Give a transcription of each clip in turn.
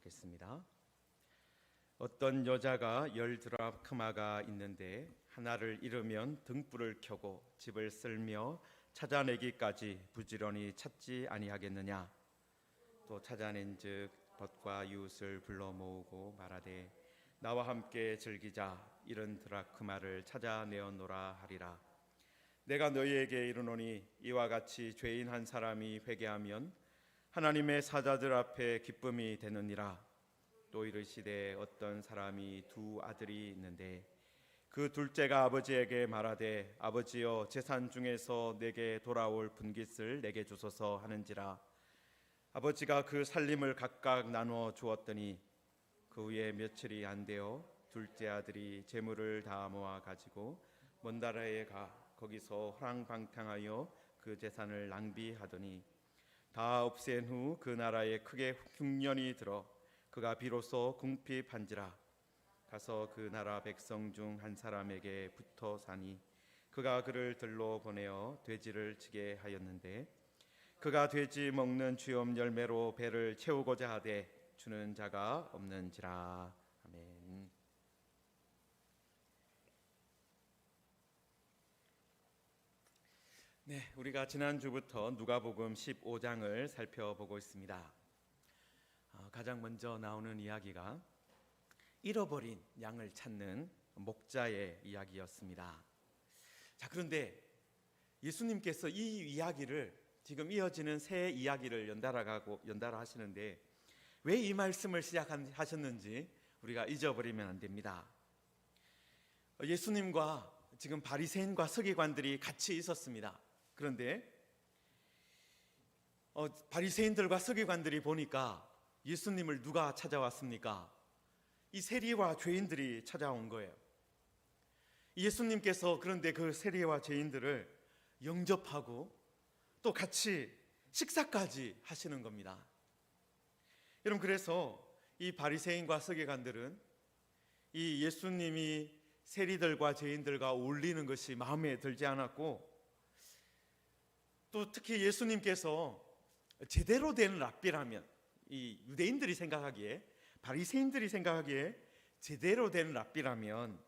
하겠습니다. 어떤 여자가 10드라크마가 있는데 하나를 잃으면 등불을 켜고 집을 쓸며 찾아내기까지 부지런히 찾지 아니하겠느냐. 또 찾아낸즉 벗과 이웃을 불러 모으고 말하되 나와 함께 즐기자. 이런 드라크마를 찾아내었노라 하리라. 내가 너희에게 이르노니 이와 같이 죄인 한 사람이 회개하면 하나님의 사자들 앞에 기쁨이 되느니라. 또 이르시되 어떤 사람이 두 아들이 있는데 그 둘째가 아버지에게 말하되 아버지여 재산 중에서 내게 돌아올 분깃을 내게 주소서 하는지라. 아버지가 그 살림을 각각 나누어 주었더니 그 후에 며칠이 안 되어 둘째 아들이 재물을 다 모아 가지고 먼 나라에 가 거기서 호랑방탕하여 그 재산을 낭비하더니 다 없앤 후 그 나라에 크게 흉년이 들어 그가 비로소 궁핍한지라. 가서 그 나라 백성 중 한 사람에게 붙어 사니 그가 그를 들러 보내어 돼지를 치게 하였는데 그가 돼지 먹는 주염 열매로 배를 채우고자 하되 주는 자가 없는지라. 아멘. 네, 우리가 지난주부터 누가복음 15장을 살펴보고 있습니다. 가장 먼저 나오는 이야기가 잃어버린 양을 찾는 목자의 이야기였습니다. 자, 그런데 예수님께서 이 이야기를 지금 이어지는 새 이야기를 연달아 하시는데 왜 이 말씀을 시작하셨는지 우리가 잊어버리면 안 됩니다. 예수님과 지금 바리새인과 서기관들이 같이 있었습니다. 그런데 바리새인들과 서기관들이 보니까 예수님을 누가 찾아왔습니까? 이 세리와 죄인들이 찾아온 거예요. 예수님께서 그런데 그 세리와 죄인들을 영접하고 또 같이 식사까지 하시는 겁니다. 여러분, 그래서 이 바리새인과 서기관들은 이 예수님이 세리들과 죄인들과 어울리는 것이 마음에 들지 않았고 또 특히 예수님께서 제대로 된 랍비라면 이 유대인들이 생각하기에 바리새인들이 생각하기에 제대로 된 랍비라면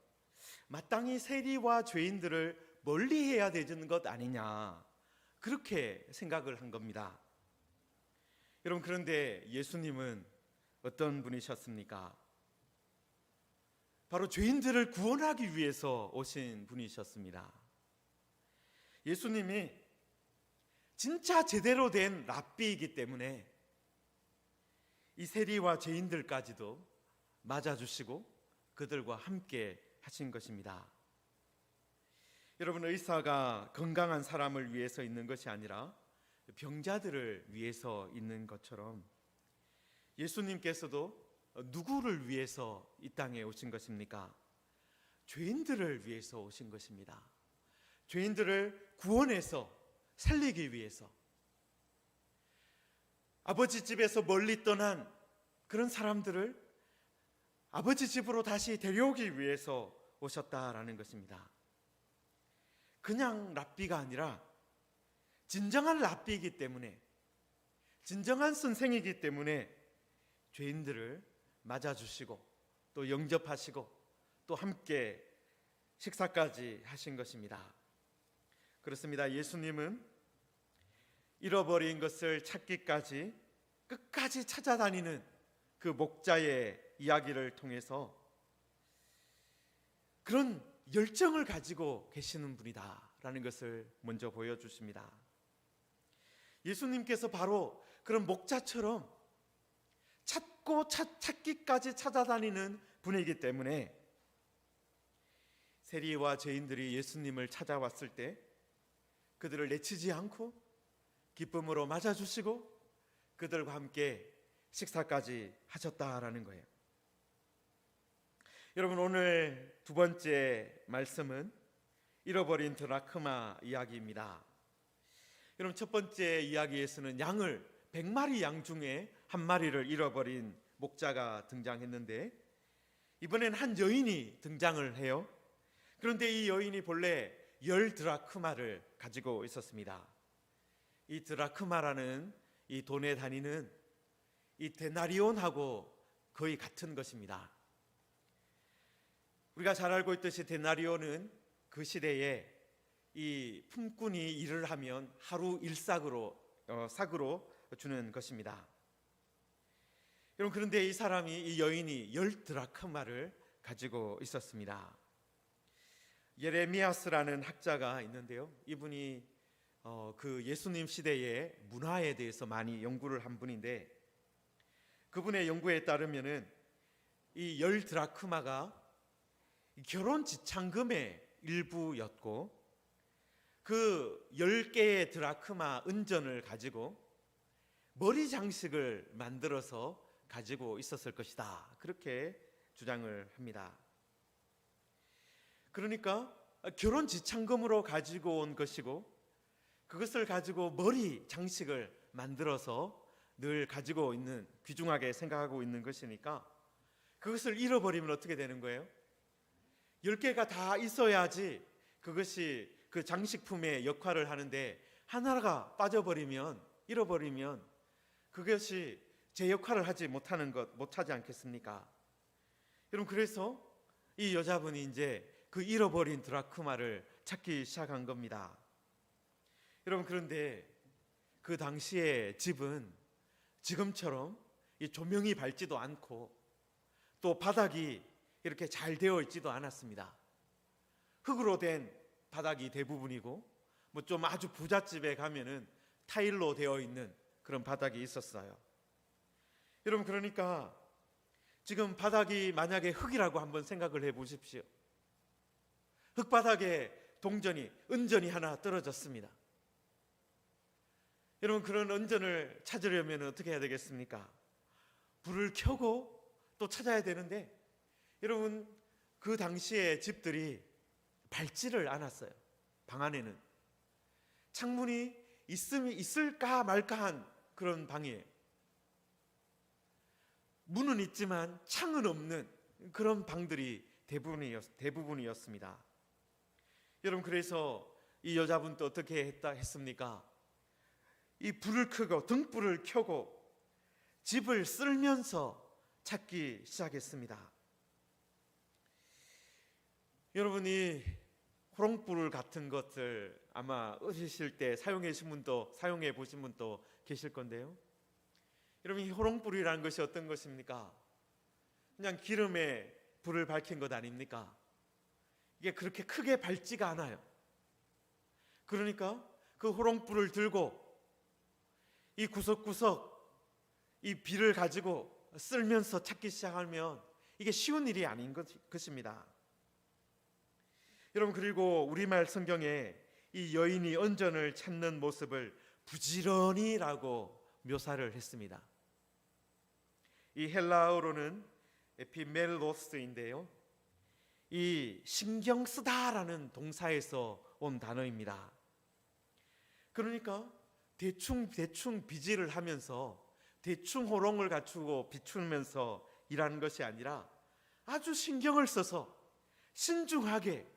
마땅히 세리와 죄인들을 멀리해야 되는 것 아니냐 그렇게 생각을 한 겁니다. 여러분, 그런데 예수님은 어떤 분이셨습니까? 바로 죄인들을 구원하기 위해서 오신 분이셨습니다. 예수님이 진짜 제대로 된 랍비이기 때문에 이 세리와 죄인들까지도 맞아주시고 그들과 함께 하신 것입니다. 여러분, 의사가 건강한 사람을 위해서 있는 것이 아니라 병자들을 위해서 있는 것처럼 예수님께서도 누구를 위해서 이 땅에 오신 것입니까? 죄인들을 위해서 오신 것입니다. 죄인들을 구원해서 살리기 위해서, 아버지 집에서 멀리 떠난 그런 사람들을 아버지 집으로 다시 데려오기 위해서 오셨다라는 것입니다. 그냥 랍비가 아니라 진정한 랍비이기 때문에, 진정한 선생이기 때문에 죄인들을 맞아주시고 또 영접하시고 또 함께 식사까지 하신 것입니다. 그렇습니다. 예수님은 잃어버린 것을 찾기까지 끝까지 찾아다니는 그 목자의 이야기를 통해서 그런 열정을 가지고 계시는 분이다라는 것을 먼저 보여주십니다. 예수님께서 바로 그런 목자처럼 찾기까지 찾아다니는 분이기 때문에 세리와 죄인들이 예수님을 찾아왔을 때 그들을 내치지 않고 기쁨으로 맞아주시고 그들과 함께 식사까지 하셨다라는 거예요. 여러분, 오늘 두 번째 말씀은 잃어버린 드라크마 이야기입니다. 여러분, 첫 번째 이야기에서는 100마리 양 중에 한 마리를 잃어버린 목자가 등장했는데 이번엔 한 여인이 등장을 해요. 그런데 이 여인이 본래 10드라크마를 가지고 있었습니다. 이 드라크마라는 이 돈의 단위는 이 데나리온하고 거의 같은 것입니다. 우리가 잘 알고 있듯이 데나리오는 그 시대에 이 품꾼이 일을 하면 하루 일삭으로 삭으로 주는 것입니다. 여러분, 그런데 이 사람이, 이 여인이 10드라크마를 가지고 있었습니다. 예레미야스라는 학자가 있는데요, 이분이 그 예수님 시대의 문화에 대해서 많이 연구를 한 분인데, 그분의 연구에 따르면은 이 10드라크마가 결혼 지참금의 일부였고, 그 10개의 드라크마 은전을 가지고 머리 장식을 만들어서 가지고 있었을 것이다, 그렇게 주장을 합니다. 그러니까 결혼 지참금으로 가지고 온 것이고, 그것을 가지고 머리 장식을 만들어서 늘 가지고 있는, 귀중하게 생각하고 있는 것이니까 그것을 잃어버리면 어떻게 되는 거예요? 10개가 다 있어야지 그것이 그 장식품의 역할을 하는데, 하나가 빠져버리면, 잃어버리면 그것이 제 역할을 하지 못하지 않겠습니까? 여러분, 그래서 이 여자분이 이제 그 잃어버린 드라크마를 찾기 시작한 겁니다. 여러분, 그런데 그 당시의 집은 지금처럼 이 조명이 밝지도 않고 또 바닥이 이렇게 잘 되어 있지도 않았습니다. 흙으로 된 바닥이 대부분이고, 뭐 좀 아주 부잣집에 가면은 타일로 되어 있는 그런 바닥이 있었어요. 여러분, 그러니까 지금 바닥이 만약에 흙이라고 한번 생각을 해 보십시오. 흙바닥에 은전이 하나 떨어졌습니다. 여러분, 그런 은전을 찾으려면 어떻게 해야 되겠습니까? 불을 켜고 또 찾아야 되는데, 여러분, 그 당시에 집들이 밝지를 않았어요. 방 안에는 창문이 있을까 말까한 그런 방이에요. 문은 있지만 창은 없는 그런 방들이 대부분이었습니다. 여러분, 그래서 이 여자분도 어떻게 했습니까? 이 불을 켜고, 등불을 켜고 집을 쓸면서 찾기 시작했습니다. 여러분이 호롱불 같은 것을 아마 어리실 때 사용해 보신 분도 계실 건데요, 여러분, 이 호롱불이라는 것이 어떤 것입니까? 그냥 기름에 불을 밝힌 것 아닙니까? 이게 그렇게 크게 밝지가 않아요. 그러니까 그 호롱불을 들고 이 구석구석 이 비를 가지고 쓸면서 찾기 시작하면 이게 쉬운 일이 아닌 것입니다. 여러분, 그리고 우리말 성경에 이 여인이 은전을 찾는 모습을 부지런히라고 묘사를 했습니다. 이 헬라어로는 에피멜로스인데요, 이 신경 쓰다라는 동사에서 온 단어입니다. 그러니까 대충 비질을 하면서 대충 호롱을 갖추고 비추면서 일하는 것이 아니라 아주 신경을 써서 신중하게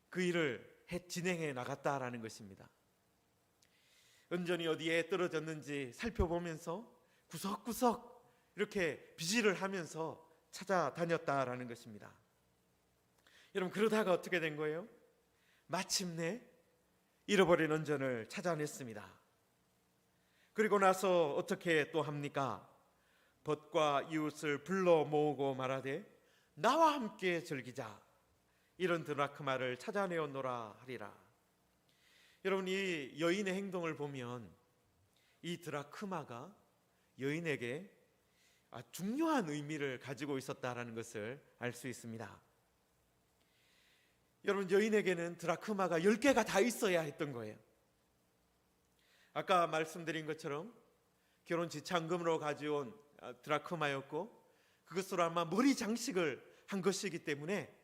그 일을 진행해 나갔다라는 것입니다. 은전이 어디에 떨어졌는지 살펴보면서 구석구석 이렇게 비질을 하면서 찾아다녔다라는 것입니다. 여러분, 그러다가 어떻게 된 거예요? 마침내 잃어버린 은전을 찾아냈습니다. 그리고 나서 어떻게 또 합니까? 벗과 이웃을 불러 모으고 말하되 나와 함께 즐기자, 이런 드라크마를 찾아내었노라 하리라. 여러분, 이 여인의 행동을 보면 이 드라크마가 여인에게 중요한 의미를 가지고 있었다라는 것을 알 수 있습니다. 여러분, 여인에게는 드라크마가 10개가 다 있어야 했던 거예요. 아까 말씀드린 것처럼 결혼 지참금으로 가져온 드라크마였고, 그것으로 아마 머리 장식을 한 것이기 때문에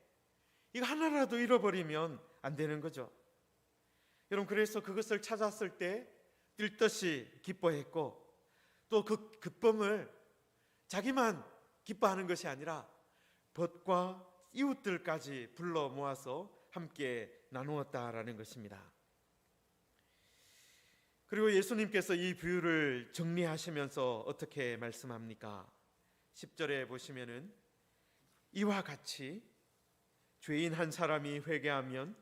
이거 하나라도 잃어버리면 안 되는 거죠. 여러분, 그래서 그것을 찾았을 때 뛸듯이 기뻐했고, 또 그 기쁨을 자기만 기뻐하는 것이 아니라 벗과 이웃들까지 불러 모아서 함께 나누었다라는 것입니다. 그리고 예수님께서 이 비유를 정리하시면서 어떻게 말씀합니까? 10절에 보시면은 이와 같이 죄인 한 사람이 회개하면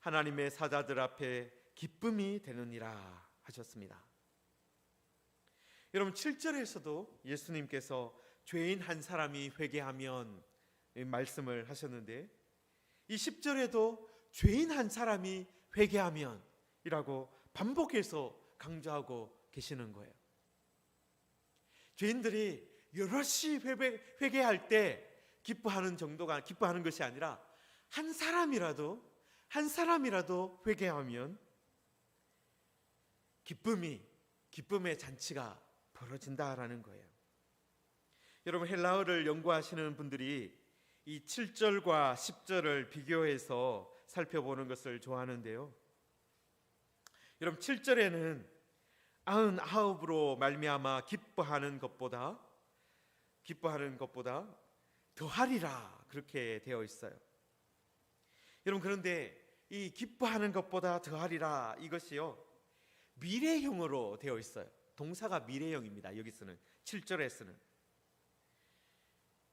하나님의 사자들 앞에 기쁨이 되느니라 하셨습니다. 여러분 7절에서도 예수님께서 죄인 한 사람이 회개하면 말씀을 하셨는데 이 10절에도 죄인 한 사람이 회개하면 이라고 반복해서 강조하고 계시는 거예요. 죄인들이 여럿이 회개할 때 기뻐하는 것이 아니라 한 사람이라도 회개하면 기쁨의 잔치가 벌어진다라는 거예요. 여러분 헬라어를 연구하시는 분들이 이 7절과 10절을 비교해서 살펴보는 것을 좋아하는데요. 여러분 7절에는 99으로 말미암아 기뻐하는 것보다 더하리라 그렇게 되어 있어요. 여러분 그런데 이 기뻐하는 것보다 더하리라 이것이요 미래형으로 되어 있어요. 동사가 미래형입니다. 여기서는 7절에서는.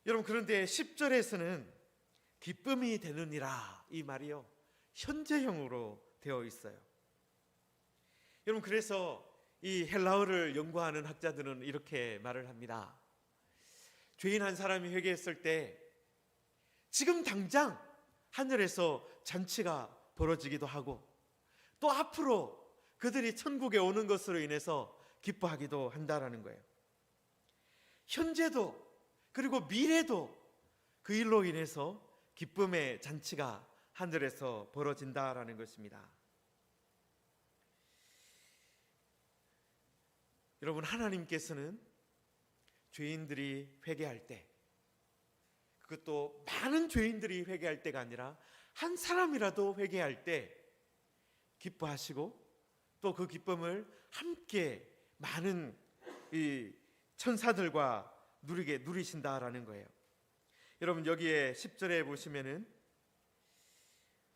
여러분 그런데 10절에서는 기쁨이 되느니라 이 말이요 현재형으로 되어 있어요. 여러분 그래서 이 헬라어를 연구하는 학자들은 이렇게 말을 합니다. 죄인 한 사람이 회개했을 때 지금 당장 하늘에서 잔치가 벌어지기도 하고 또 앞으로 그들이 천국에 오는 것으로 인해서 기뻐하기도 한다라는 거예요. 현재도 그리고 미래도 그 일로 인해서 기쁨의 잔치가 하늘에서 벌어진다라는 것입니다. 여러분 하나님께서는 죄인들이 회개할 때 그것도 많은 죄인들이 회개할 때가 아니라 한 사람이라도 회개할 때 기뻐하시고 또 그 기쁨을 함께 많은 이 천사들과 누리신다라는 거예요. 여러분 여기에 10절에 보시면은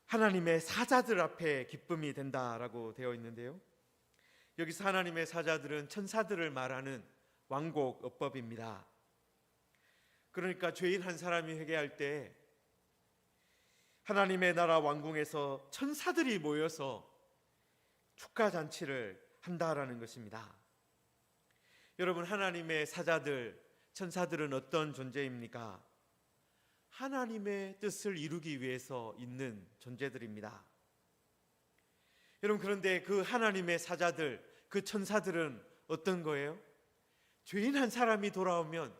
하나님의 사자들 앞에 기쁨이 된다라고 되어 있는데요. 여기서 하나님의 사자들은 천사들을 말하는 왕곡 어법입니다. 그러니까 죄인 한 사람이 회개할 때 하나님의 나라 왕궁에서 천사들이 모여서 축가 잔치를 한다라는 것입니다. 여러분 하나님의 사자들, 천사들은 어떤 존재입니까? 하나님의 뜻을 이루기 위해서 있는 존재들입니다. 여러분 그런데 그 하나님의 사자들, 그 천사들은 어떤 거예요? 죄인 한 사람이 돌아오면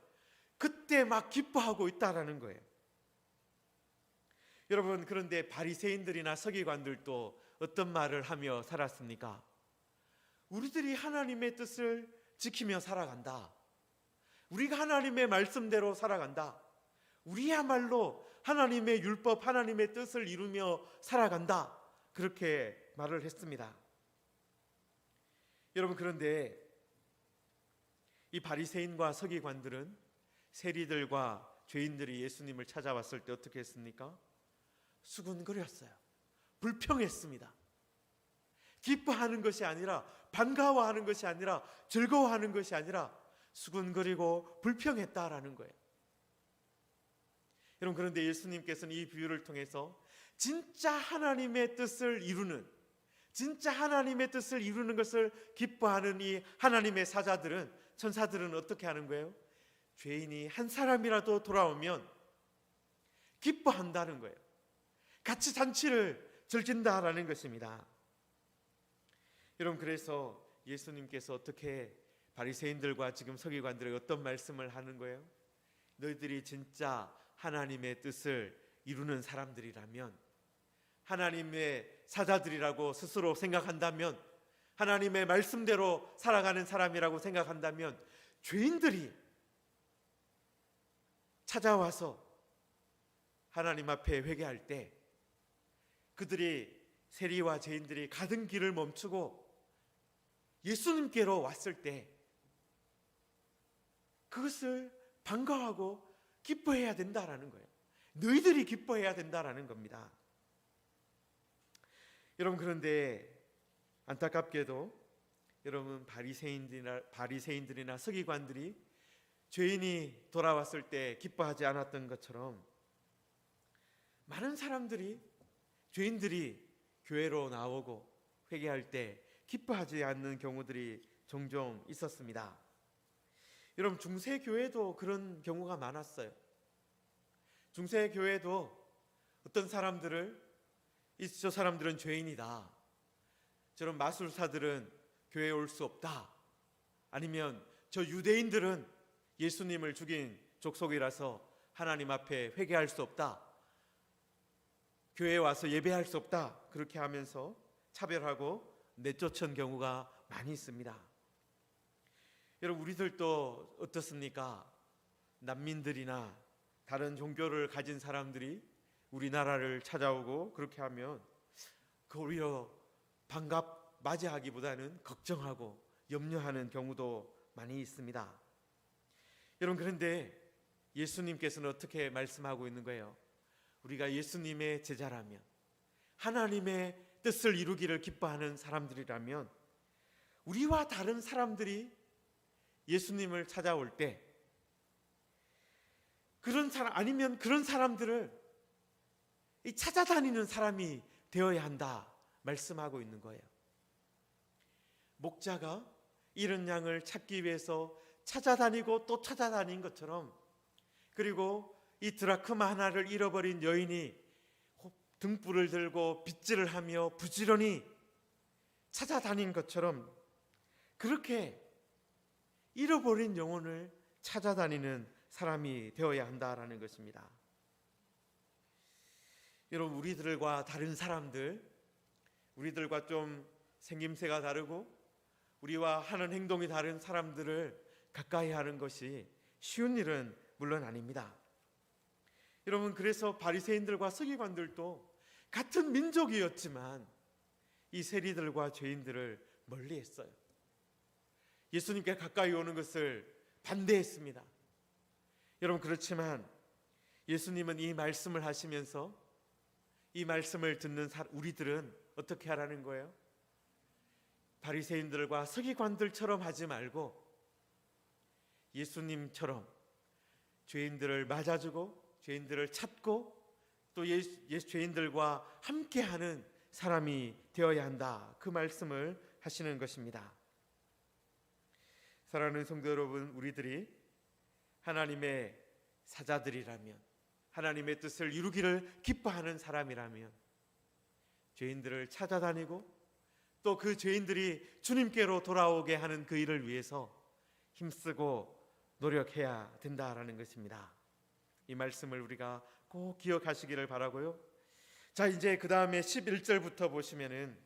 그때 막 기뻐하고 있다라는 거예요. 여러분 그런데 바리새인들이나 서기관들도 어떤 말을 하며 살았습니까? 우리들이 하나님의 뜻을 지키며 살아간다. 우리가 하나님의 말씀대로 살아간다. 우리야말로 하나님의 율법, 하나님의 뜻을 이루며 살아간다. 그렇게 말을 했습니다. 여러분 그런데 이 바리새인과 서기관들은 세리들과 죄인들이 예수님을 찾아왔을 때 어떻게 했습니까? 수군거렸어요. 불평했습니다. 기뻐하는 것이 아니라 반가워하는 것이 아니라 즐거워하는 것이 아니라 수군거리고 불평했다라는 거예요. 여러분 그런데 예수님께서는 이 비유를 통해서 진짜 하나님의 뜻을 이루는 것을 기뻐하는 이 하나님의 사자들은 천사들은 어떻게 하는 거예요? 죄인이 한 사람이라도 돌아오면 기뻐한다는 거예요. 같이 잔치를 즐긴다라는 것입니다. 여러분 그래서 예수님께서 어떻게 바리새인들과 지금 서기관들에게 어떤 말씀을 하는 거예요? 너희들이 진짜 하나님의 뜻을 이루는 사람들이라면, 하나님의 사자들이라고 스스로 생각한다면, 하나님의 말씀대로 살아가는 사람이라고 생각한다면 죄인들이 찾아와서 하나님 앞에 회개할 때 그들이 세리와 죄인들이 가던 길을 멈추고 예수님께로 왔을 때 그것을 반가워하고 기뻐해야 된다라는 거예요. 너희들이 기뻐해야 된다라는 겁니다. 여러분 그런데 안타깝게도 여러분 바리새인들이나 서기관들이 죄인이 돌아왔을 때 기뻐하지 않았던 것처럼 많은 사람들이, 죄인들이 교회로 나오고 회개할 때 기뻐하지 않는 경우들이 종종 있었습니다. 여러분, 중세교회도 그런 경우가 많았어요. 중세교회도 어떤 사람들을, 저 사람들은 죄인이다, 저런 마술사들은 교회에 올 수 없다, 아니면 저 유대인들은 예수님을 죽인 족속이라서 하나님 앞에 회개할 수 없다, 교회에 와서 예배할 수 없다, 그렇게 하면서 차별하고 내쫓은 경우가 많이 있습니다. 여러분, 우리들도 어떻습니까? 난민들이나 다른 종교를 가진 사람들이 우리나라를 찾아오고 그렇게 하면 그 오히려 맞이하기보다는 걱정하고 염려하는 경우도 많이 있습니다. 여러분, 그런데 예수님께서는 어떻게 말씀하고 있는 거예요? 우리가 예수님의 제자라면, 하나님의 뜻을 이루기를 기뻐하는 사람들이라면, 우리와 다른 사람들이 예수님을 찾아올 때 그런 사람, 아니면 그런 사람들을 찾아다니는 사람이 되어야 한다 말씀하고 있는 거예요. 목자가 잃은 양을 찾기 위해서 찾아다니고 또 찾아다닌 것처럼, 그리고 이 드라크마 하나를 잃어버린 여인이 등불을 들고 빗질을 하며 부지런히 찾아다닌 것처럼, 그렇게 잃어버린 영혼을 찾아다니는 사람이 되어야 한다라는 것입니다. 여러분, 우리들과 다른 사람들, 우리들과 좀 생김새가 다르고 우리와 하는 행동이 다른 사람들을 가까이 하는 것이 쉬운 일은 물론 아닙니다. 여러분, 그래서 바리새인들과 서기관들도 같은 민족이었지만 이 세리들과 죄인들을 멀리했어요. 예수님께 가까이 오는 것을 반대했습니다. 여러분, 그렇지만 예수님은 이 말씀을 하시면서 이 말씀을 듣는 우리들은 어떻게 하라는 거예요? 바리새인들과 서기관들처럼 하지 말고 예수님처럼 죄인들을 맞아주고 죄인들을 찾고 또 죄인들과 함께하는 사람이 되어야 한다, 그 말씀을 하시는 것입니다. 사랑하는 성도 여러분, 우리들이 하나님의 사자들이라면, 하나님의 뜻을 이루기를 기뻐하는 사람이라면 죄인들을 찾아다니고 또 그 죄인들이 주님께로 돌아오게 하는 그 일을 위해서 힘쓰고 노력해야 된다라는 것입니다. 이 말씀을 우리가 꼭 기억하시기를 바라고요. 자, 이제 그 다음에 11절부터 보시면은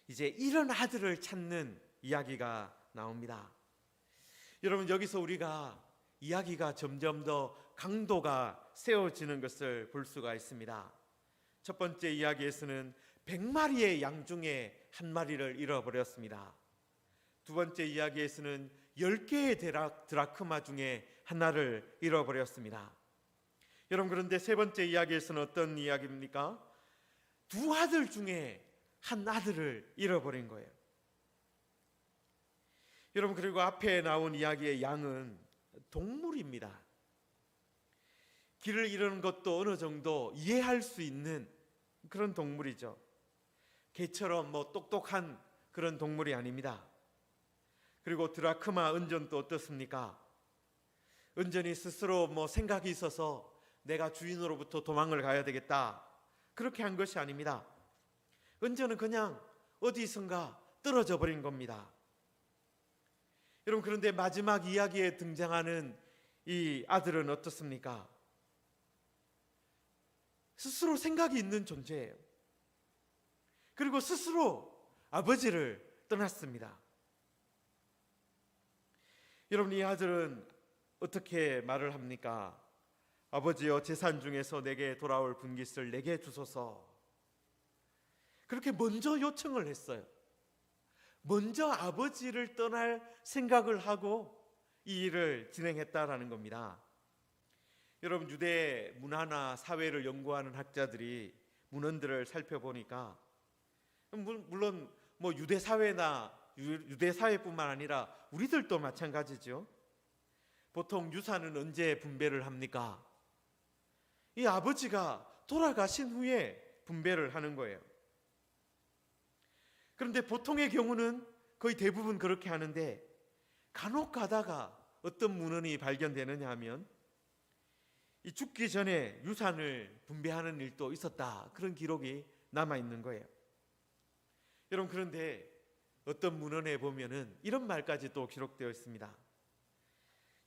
이제 잃은 아들을 찾는 이야기가 나옵니다. 여러분, 여기서 우리가 이야기가 점점 더 강도가 세워지는 것을 볼 수가 있습니다. 첫 번째 이야기에서는 100마리의 양 중에 한 마리를 잃어버렸습니다. 두 번째 이야기에서는 10개의 드라크마 중에 하나를 잃어버렸습니다. 여러분, 그런데 세 번째 이야기에서는 어떤 이야기입니까? 두 아들 중에 한 아들을 잃어버린 거예요. 여러분, 그리고 앞에 나온 이야기의 양은 동물입니다. 길을 잃은 것도 어느 정도 이해할 수 있는 그런 동물이죠. 개처럼 똑똑한 그런 동물이 아닙니다. 그리고 드라크마 은전도 어떻습니까? 은전이 스스로 생각이 있어서 내가 주인으로부터 도망을 가야 되겠다, 그렇게 한 것이 아닙니다. 은전은 그냥 어디선가 떨어져 버린 겁니다. 여러분, 그런데 마지막 이야기에 등장하는 이 아들은 어떻습니까? 스스로 생각이 있는 존재예요. 그리고 스스로 아버지를 떠났습니다. 여러분, 이 아들은 어떻게 말을 합니까? 아버지여, 재산 중에서 내게 돌아올 분깃을 내게 주소서. 그렇게 먼저 요청을 했어요. 먼저 아버지를 떠날 생각을 하고 이 일을 진행했다라는 겁니다. 여러분, 유대 문화나 사회를 연구하는 학자들이 문헌들을 살펴보니까, 물론 유대 사회나 유대 사회뿐만 아니라 우리들도 마찬가지죠. 보통 유산은 언제 분배를 합니까? 이 아버지가 돌아가신 후에 분배를 하는 거예요. 그런데 보통의 경우는 거의 대부분 그렇게 하는데, 간혹 가다가 어떤 문헌이 발견되느냐 하면 이 죽기 전에 유산을 분배하는 일도 있었다, 그런 기록이 남아 있는 거예요. 여러분, 그런데 어떤 문헌에 보면은 이런 말까지 또 기록되어 있습니다.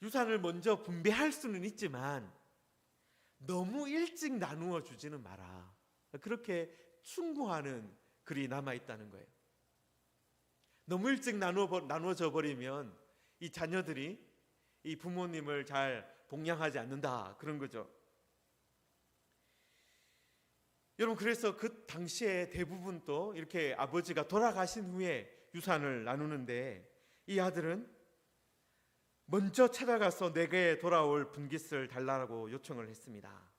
유산을 먼저 분배할 수는 있지만 너무 일찍 나누어 주지는 마라, 그렇게 충고하는 글이 남아 있다는 거예요. 너무 일찍 나누어져 버리면 이 자녀들이 이 부모님을 잘 동양하지 않는다, 그런 거죠. 여러분, 그래서 그 당시에 대부분 또 이렇게 아버지가 돌아가신 후에 유산을 나누는데, 이 아들은 먼저 찾아가서 내게 돌아올 분깃을 달라고 요청을 했습니다.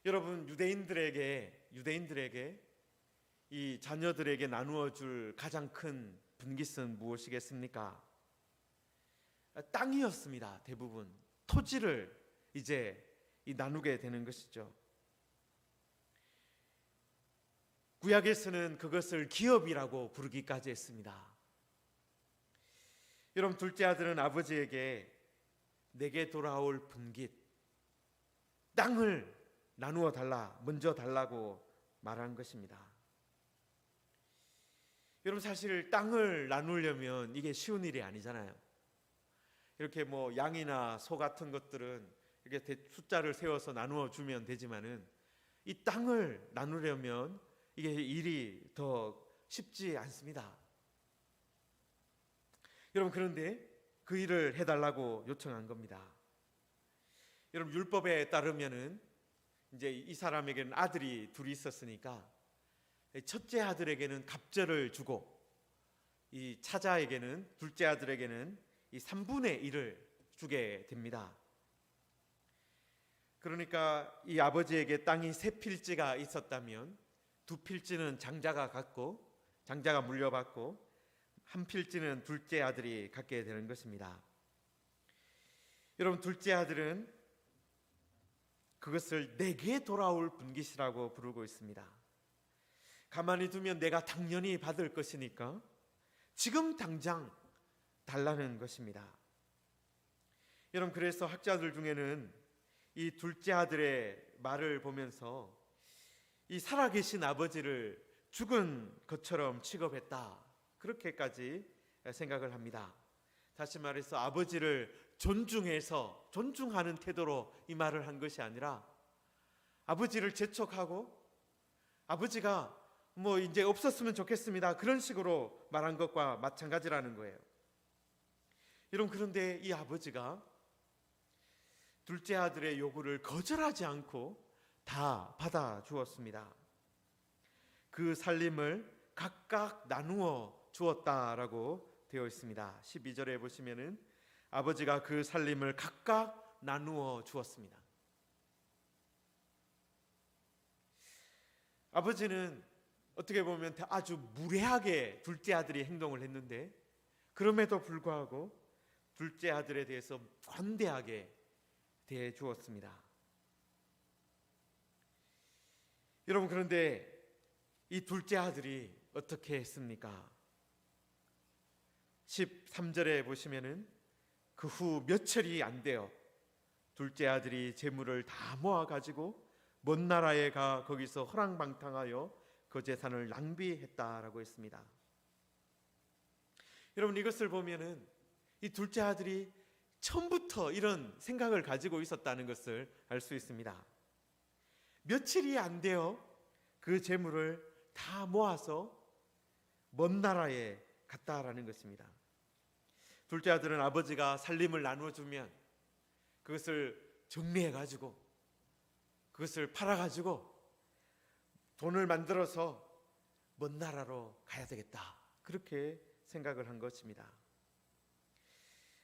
여러분, 유대인들에게 이 자녀들에게 나누어 줄 가장 큰 분깃은 무엇이겠습니까? 땅이었습니다. 대부분 토지를 이제 나누게 되는 것이죠. 구약에서는 그것을 기업이라고 부르기까지 했습니다. 여러분, 둘째 아들은 아버지에게 내게 돌아올 분깃, 땅을 나누어 달라, 먼저 달라고 말한 것입니다. 여러분, 사실 땅을 나누려면 이게 쉬운 일이 아니잖아요. 이렇게 뭐 양이나 소 같은 것들은 이렇게 숫자를 세워서 나누어 주면 되지만은 이 땅을 나누려면 이게 일이 더 쉽지 않습니다. 여러분, 그런데 그 일을 해달라고 요청한 겁니다. 여러분, 율법에 따르면은 이제 이 사람에게는 아들이 둘이 있었으니까 첫째 아들에게는 갑절을 주고, 이 차자에게는, 둘째 아들에게는 이 3분의 1을 주게 됩니다. 그러니까 이 아버지에게 땅이 3필지가 있었다면 2필지는 장자가 갖고, 장자가 물려받고, 1필지는 둘째 아들이 갖게 되는 것입니다. 여러분, 둘째 아들은 그것을 내게 돌아올 분깃이라고 부르고 있습니다. 가만히 두면 내가 당연히 받을 것이니까 지금 당장 달라는 것입니다. 여러분, 그래서 학자들 중에는 이 둘째 아들의 말을 보면서 이 살아계신 아버지를 죽은 것처럼 취급했다, 그렇게까지 생각을 합니다. 다시 말해서 아버지를 존중하는 태도로 이 말을 한 것이 아니라 아버지를 재촉하고 아버지가 뭐 이제 없었으면 좋겠습니다, 그런 식으로 말한 것과 마찬가지라는 거예요. 여러분, 그런데 이 아버지가 둘째 아들의 요구를 거절하지 않고 다 받아주었습니다. 그 살림을 각각 나누어 주었다라고 되어 있습니다. 12절에 보시면은 아버지가 그 살림을 각각 나누어 주었습니다. 아버지는 어떻게 보면 아주 무례하게 둘째 아들이 행동을 했는데, 그럼에도 불구하고 둘째 아들에 대해서 관대하게 대해 주었습니다. 여러분, 그런데 이 둘째 아들이 어떻게 했습니까? 13절에 보시면은 그 후 며칠이 안 되어 둘째 아들이 재물을 다 모아 가지고 먼 나라에 가 거기서 허랑방탕하여 그 재산을 낭비했다라고 했습니다. 여러분, 이것을 보면은 이 둘째 아들이 처음부터 이런 생각을 가지고 있었다는 것을 알 수 있습니다. 며칠이 안 되어 그 재물을 다 모아서 먼 나라에 갔다라는 것입니다. 둘째 아들은 아버지가 살림을 나눠주면 그것을 정리해가지고 그것을 팔아가지고 돈을 만들어서 먼 나라로 가야 되겠다, 그렇게 생각을 한 것입니다.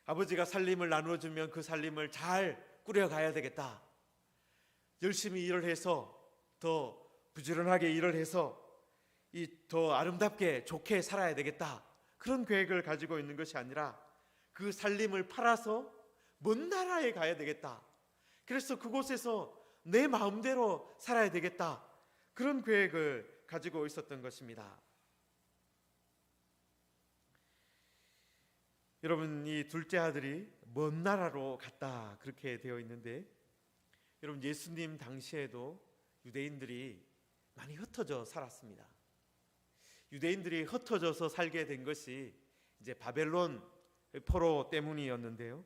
아버지가 살림을 나눠주면 그 살림을 잘 꾸려가야 되겠다, 열심히 일을 해서 더 부지런하게 일을 해서 더 아름답게 좋게 살아야 되겠다, 그런 계획을 가지고 있는 것이 아니라 그 살림을 팔아서 먼 나라에 가야 되겠다. 그래서 그곳에서 내 마음대로 살아야 되겠다. 그런 계획을 가지고 있었던 것입니다. 여러분, 이 둘째 아들이 먼 나라로 갔다 그렇게 되어 있는데, 여러분, 예수님 당시에도 유대인들이 많이 흩어져 살았습니다. 유대인들이 흩어져서 살게 된 것이 이제 바벨론 포로 때문이었는데요.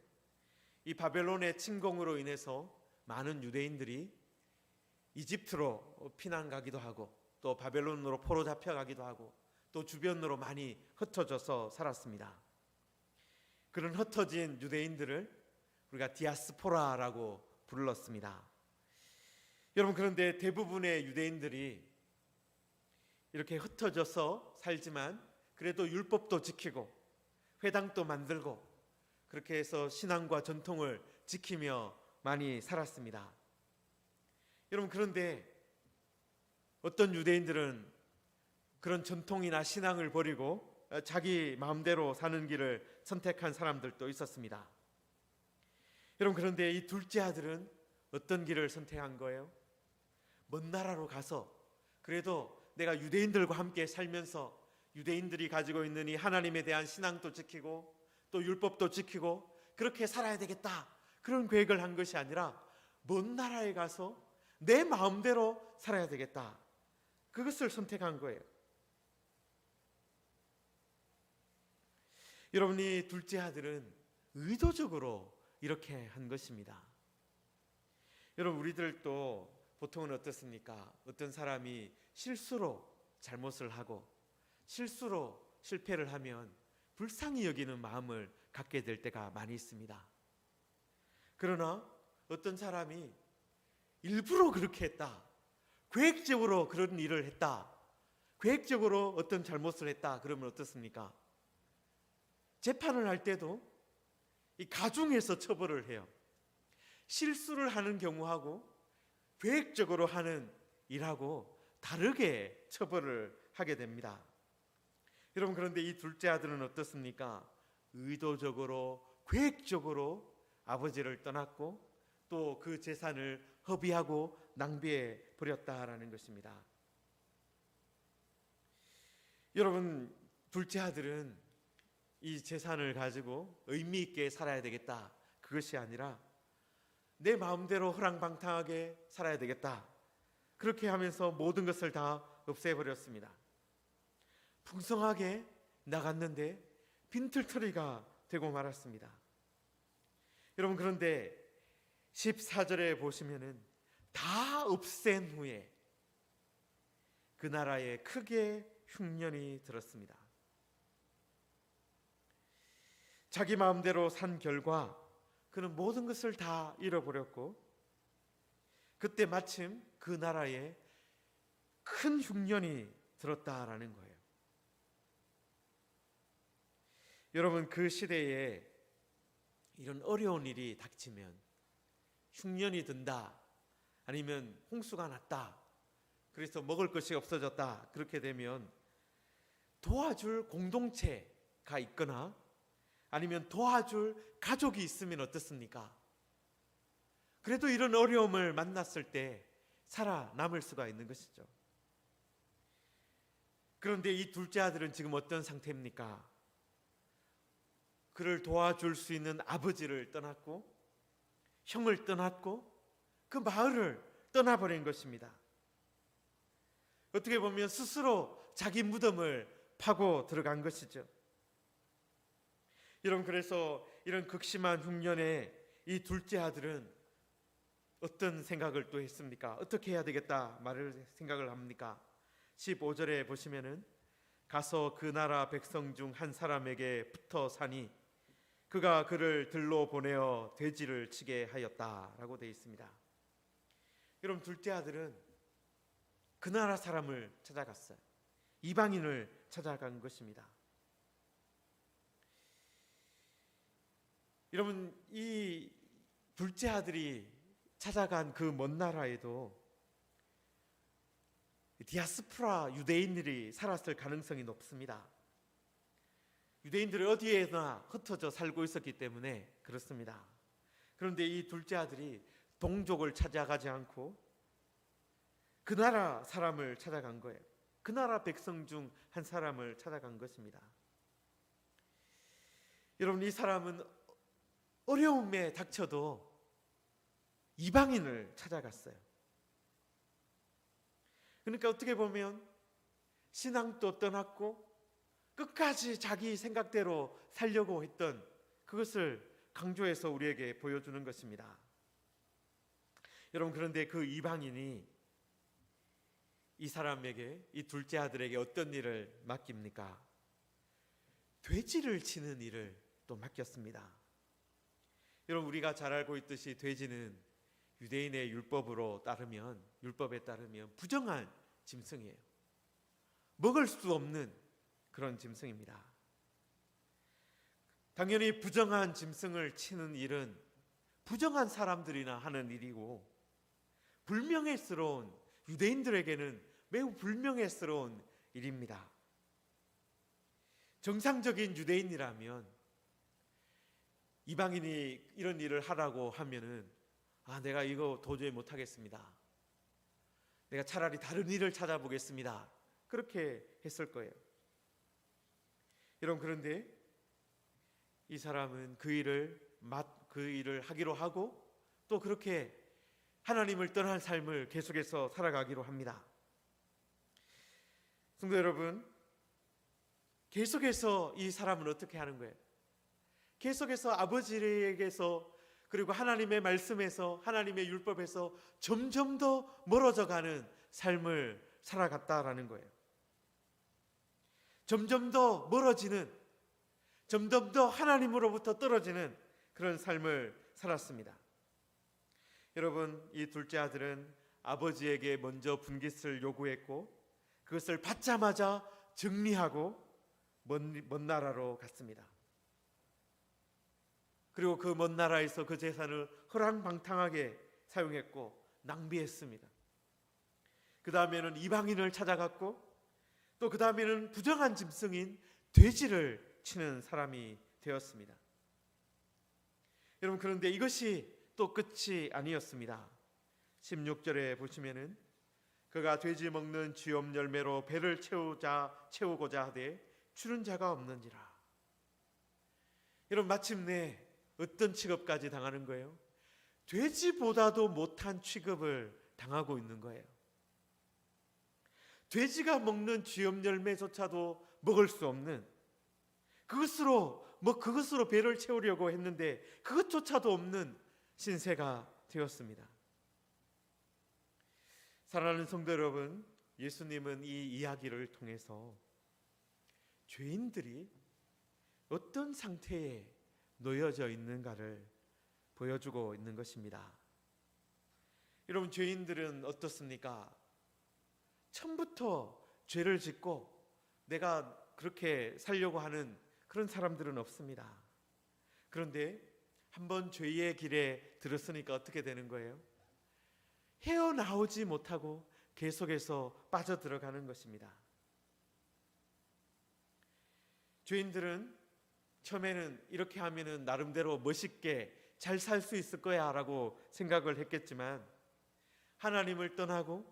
이 바벨론의 침공으로 인해서 많은 유대인들이 이집트로 피난 가기도 하고, 또 바벨론으로 포로 잡혀 가기도 하고, 또 주변으로 많이 흩어져서 살았습니다. 그런 흩어진 유대인들을 우리가 디아스포라라고 불렀습니다. 여러분, 그런데 대부분의 유대인들이 이렇게 흩어져서 살지만 그래도 율법도 지키고 회당도 만들고 그렇게 해서 신앙과 전통을 지키며 많이 살았습니다. 여러분, 그런데 어떤 유대인들은 그런 전통이나 신앙을 버리고 자기 마음대로 사는 길을 선택한 사람들도 있었습니다. 여러분, 그런데 이 둘째 아들은 어떤 길을 선택한 거예요? 먼 나라로 가서 그래도 내가 유대인들과 함께 살면서 유대인들이 가지고 있는 이 하나님에 대한 신앙도 지키고 또 율법도 지키고 그렇게 살아야 되겠다, 그런 계획을 한 것이 아니라 먼 나라에 가서 내 마음대로 살아야 되겠다, 그것을 선택한 거예요. 여러분, 이 둘째 아들은 의도적으로 이렇게 한 것입니다. 여러분, 우리들도 보통은 어떻습니까? 어떤 사람이 실수로 잘못을 하고 실수로 실패를 하면 불쌍히 여기는 마음을 갖게 될 때가 많이 있습니다. 그러나 어떤 사람이 일부러 그렇게 했다, 계획적으로 그런 일을 했다, 계획적으로 어떤 잘못을 했다, 그러면 어떻습니까? 재판을 할 때도 이 가중해서 처벌을 해요. 실수를 하는 경우하고 계획적으로 하는 일하고 다르게 처벌을 하게 됩니다. 여러분, 그런데 이 둘째 아들은 어떻습니까? 의도적으로 계획적으로 아버지를 떠났고 또 그 재산을 허비하고 낭비해 버렸다라는 것입니다. 여러분, 둘째 아들은 이 재산을 가지고 의미 있게 살아야 되겠다, 그것이 아니라 내 마음대로 허랑방탕하게 살아야 되겠다, 그렇게 하면서 모든 것을 다 없애버렸습니다. 풍성하게 나갔는데 빈털터리가 되고 말았습니다. 여러분, 그런데 14절에 보시면은 다 없앤 후에 그 나라에 크게 흉년이 들었습니다. 자기 마음대로 산 결과 그는 모든 것을 다 잃어버렸고, 그때 마침 그 나라에 큰 흉년이 들었다라는 거예요. 여러분, 그 시대에 이런 어려운 일이 닥치면, 흉년이 든다, 아니면 홍수가 났다, 그래서 먹을 것이 없어졌다, 그렇게 되면 도와줄 공동체가 있거나 아니면 도와줄 가족이 있으면 어떻습니까? 그래도 이런 어려움을 만났을 때 살아남을 수가 있는 것이죠. 그런데 이 둘째 아들은 지금 어떤 상태입니까? 그를 도와줄 수 있는 아버지를 떠났고 형을 떠났고 그 마을을 떠나버린 것입니다. 어떻게 보면 스스로 자기 무덤을 파고 들어간 것이죠. 여러분, 그래서 이런 극심한 흉년에 이 둘째 아들은 어떤 생각을 또 했습니까? 어떻게 해야 되겠다 말을 생각을 합니까? 15절에 보시면은 가서 그 나라 백성 중 한 사람에게 붙어 사니 그가 그를 들로 보내어 돼지를 치게 하였다라고 되어 있습니다. 여러분, 둘째 아들은 그 나라 사람을 찾아갔어요. 이방인을 찾아간 것입니다. 여러분, 이 둘째 아들이 찾아간 그 먼 나라에도 디아스포라 유대인들이 살았을 가능성이 높습니다. 유대인들이 어디에나 흩어져 살고 있었기 때문에 그렇습니다. 그런데 이 둘째 아들이 동족을 찾아가지 않고 그 나라 사람을 찾아간 거예요. 그 나라 백성 중 한 사람을 찾아간 것입니다. 여러분, 이 사람은 어려움에 닥쳐도 이방인을 찾아갔어요. 그러니까 어떻게 보면 신앙도 떠났고 끝까지 자기 생각대로 살려고 했던 그것을 강조해서 우리에게 보여주는 것입니다. 여러분, 그런데 그 이방인이 이 사람에게, 이 둘째 아들에게 어떤 일을 맡깁니까? 돼지를 치는 일을 또 맡겼습니다. 여러분, 우리가 잘 알고 있듯이 돼지는 유대인의 율법에 따르면 부정한 짐승이에요. 먹을 수 없는 그런 짐승입니다. 당연히 부정한 짐승을 치는 일은 부정한 사람들이나 하는 일이고, 불명예스러운, 유대인들에게는 매우 불명예스러운 일입니다. 정상적인 유대인이라면 이방인이 이런 일을 하라고 하면은 내가 이거 도저히 못하겠습니다. 내가 차라리 다른 일을 찾아보겠습니다. 그렇게 했을 거예요. 여러분, 그런데 이 사람은 그 일을 하기로 하고 또 그렇게 하나님을 떠난 삶을 계속해서 살아가기로 합니다. 성도 여러분, 계속해서 이 사람은 어떻게 하는 거예요? 계속해서 아버지에게서, 그리고 하나님의 말씀에서, 하나님의 율법에서 점점 더 멀어져 가는 삶을 살아갔다라는 거예요. 점점 더 멀어지는, 점점 더 하나님으로부터 떨어지는 그런 삶을 살았습니다. 여러분, 이 둘째 아들은 아버지에게 먼저 분깃을 요구했고 그것을 받자마자 정리하고 먼 나라로 갔습니다. 그리고 그 먼 나라에서 그 재산을 허랑방탕하게 사용했고 낭비했습니다. 그 다음에는 이방인을 찾아갔고 또 그 다음에는 부정한 짐승인 돼지를 치는 사람이 되었습니다. 여러분, 그런데 이것이 또 끝이 아니었습니다. 16절에 보시면은 그가 돼지 먹는 쥐염 열매로 배를 채우고자 하되 주는 자가 없는지라. 여러분, 마침내 어떤 취급까지 당하는 거예요? 돼지보다도 못한 취급을 당하고 있는 거예요. 돼지가 먹는 쥐염 열매조차도 먹을 수 없는, 그것으로 배를 채우려고 했는데 그것조차도 없는 신세가 되었습니다. 사랑하는 성도 여러분, 예수님은 이 이야기를 통해서 죄인들이 어떤 상태에 놓여져 있는가를 보여주고 있는 것입니다. 여러분, 죄인들은 어떻습니까? 처음부터 죄를 짓고 내가 그렇게 살려고 하는 그런 사람들은 없습니다. 그런데 한번 죄의 길에 들었으니까 어떻게 되는 거예요? 헤어나오지 못하고 계속해서 빠져들어가는 것입니다. 죄인들은 처음에는 이렇게 하면은 나름대로 멋있게 잘 살 수 있을 거야 라고 생각을 했겠지만, 하나님을 떠나고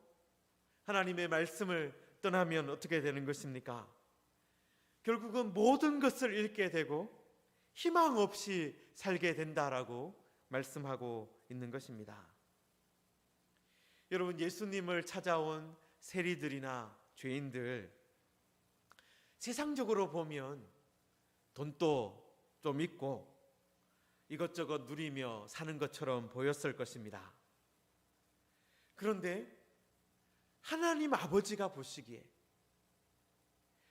하나님의 말씀을 떠나면 어떻게 되는 것입니까? 결국은 모든 것을 잃게 되고 희망 없이 살게 된다라고 말씀하고 있는 것입니다. 여러분, 예수님을 찾아온 세리들이나 죄인들, 세상적으로 보면 돈도 좀 있고 이것저것 누리며 사는 것처럼 보였을 것입니다. 그런데 하나님 아버지가 보시기에,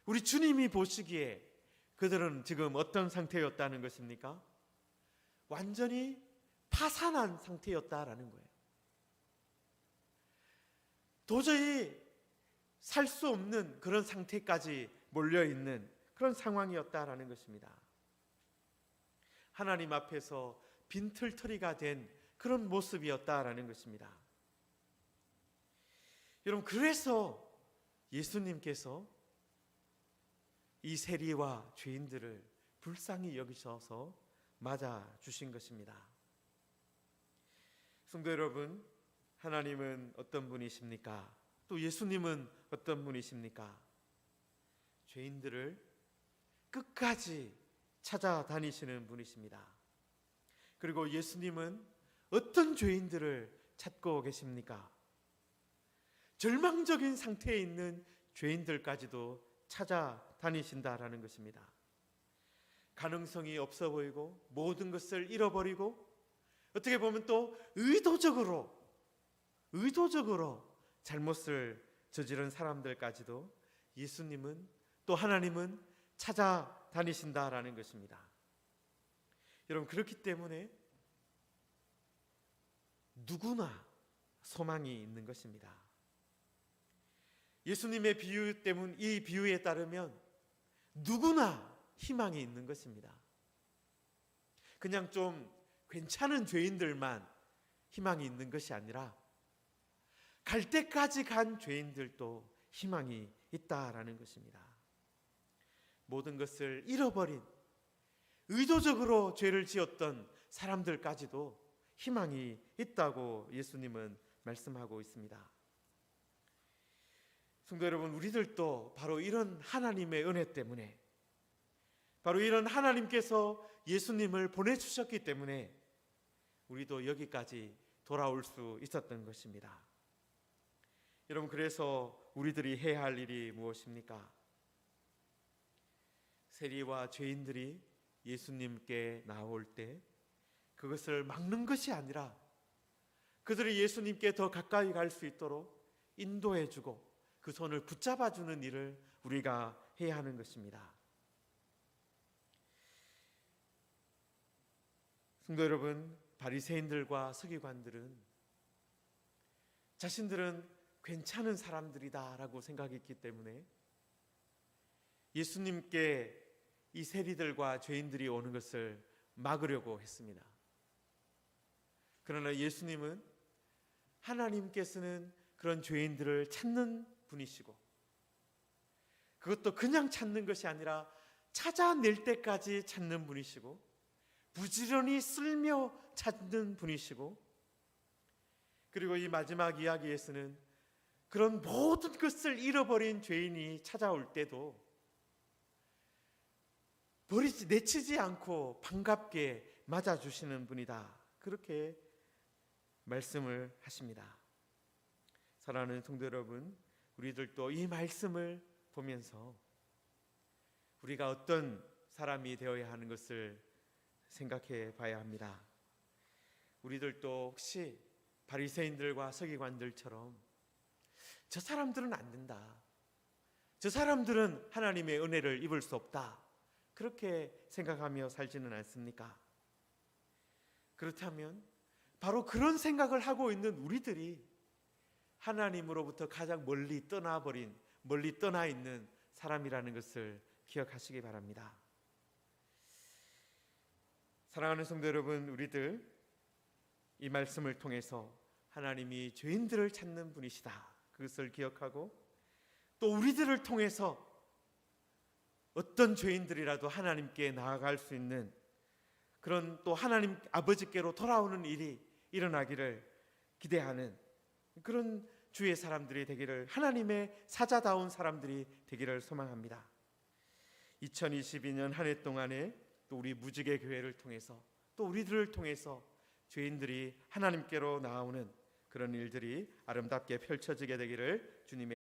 우리 주님이 보시기에 그들은 지금 어떤 상태였다는 것입니까? 완전히 파산한 상태였다라는 거예요. 도저히 살 수 없는 그런 상태까지 몰려있는 그런 상황이었다라는 것입니다. 하나님 앞에서 빈털터리가 된 그런 모습이었다라는 것입니다. 여러분, 그래서 예수님께서 이 세리와 죄인들을 불쌍히 여기셔서 맞아 주신 것입니다. 성도 여러분, 하나님은 어떤 분이십니까? 또 예수님은 어떤 분이십니까? 죄인들을 끝까지 찾아다니시는 분이십니다. 그리고 예수님은 어떤 죄인들을 찾고 계십니까? 절망적인 상태에 있는 죄인들까지도 찾아다니신다라는 것입니다. 가능성이 없어 보이고 모든 것을 잃어버리고 어떻게 보면 또 의도적으로 잘못을 저지른 사람들까지도 예수님은 또 하나님은 찾아다니신다라는 것입니다. 여러분, 그렇기 때문에 누구나 소망이 있는 것입니다. 예수님의 비유 때문, 이 비유에 따르면 누구나 희망이 있는 것입니다. 그냥 좀 괜찮은 죄인들만 희망이 있는 것이 아니라 갈 때까지 간 죄인들도 희망이 있다라는 것입니다. 모든 것을 잃어버린 의도적으로 죄를 지었던 사람들까지도 희망이 있다고 예수님은 말씀하고 있습니다. 성도 여러분, 우리들도 바로 이런 하나님의 은혜 때문에, 바로 이런 하나님께서 예수님을 보내주셨기 때문에 우리도 여기까지 돌아올 수 있었던 것입니다. 여러분, 그래서 우리들이 해야 할 일이 무엇입니까? 세리와 죄인들이 예수님께 나올 때 그것을 막는 것이 아니라 그들이 예수님께 더 가까이 갈 수 있도록 인도해주고 그 손을 붙잡아주는 일을 우리가 해야 하는 것입니다. 성도 여러분, 바리새인들과 서기관들은 자신들은 괜찮은 사람들이다라고 생각했기 때문에 예수님께 이 세리들과 죄인들이 오는 것을 막으려고 했습니다. 그러나 예수님은 하나님께서는 그런 죄인들을 찾는 분이시고 그것도 그냥 찾는 것이 아니라 찾아낼 때까지 찾는 분이시고 부지런히 쓸며 찾는 분이시고 그리고 이 마지막 이야기에서는 그런 모든 것을 잃어버린 죄인이 찾아올 때도 내치지 않고 반갑게 맞아주시는 분이다, 그렇게 말씀을 하십니다. 사랑하는 성도 여러분, 우리들도 이 말씀을 보면서 우리가 어떤 사람이 되어야 하는 것을 생각해 봐야 합니다. 우리들도 혹시 바리새인들과 서기관들처럼 저 사람들은 안 된다, 저 사람들은 하나님의 은혜를 입을 수 없다, 그렇게 생각하며 살지는 않습니까? 그렇다면 바로 그런 생각을 하고 있는 우리들이 하나님으로부터 가장 멀리 떠나 있는 사람이라는 것을 기억하시기 바랍니다. 사랑하는 성도 여러분, 우리들 이 말씀을 통해서 하나님이 죄인들을 찾는 분이시다, 그것을 기억하고 또 우리들을 통해서 어떤 죄인들이라도 하나님께 나아갈 수 있는 그런 또 하나님 아버지께로 돌아오는 일이 일어나기를 기대하는 그런 주의 사람들이 되기를, 하나님의 사자다운 사람들이 되기를 소망합니다. 2022년 한 해 동안에 또 우리 무지개 교회를 통해서 또 우리들을 통해서 죄인들이 하나님께로 나아오는 그런 일들이 아름답게 펼쳐지게 되기를 주님의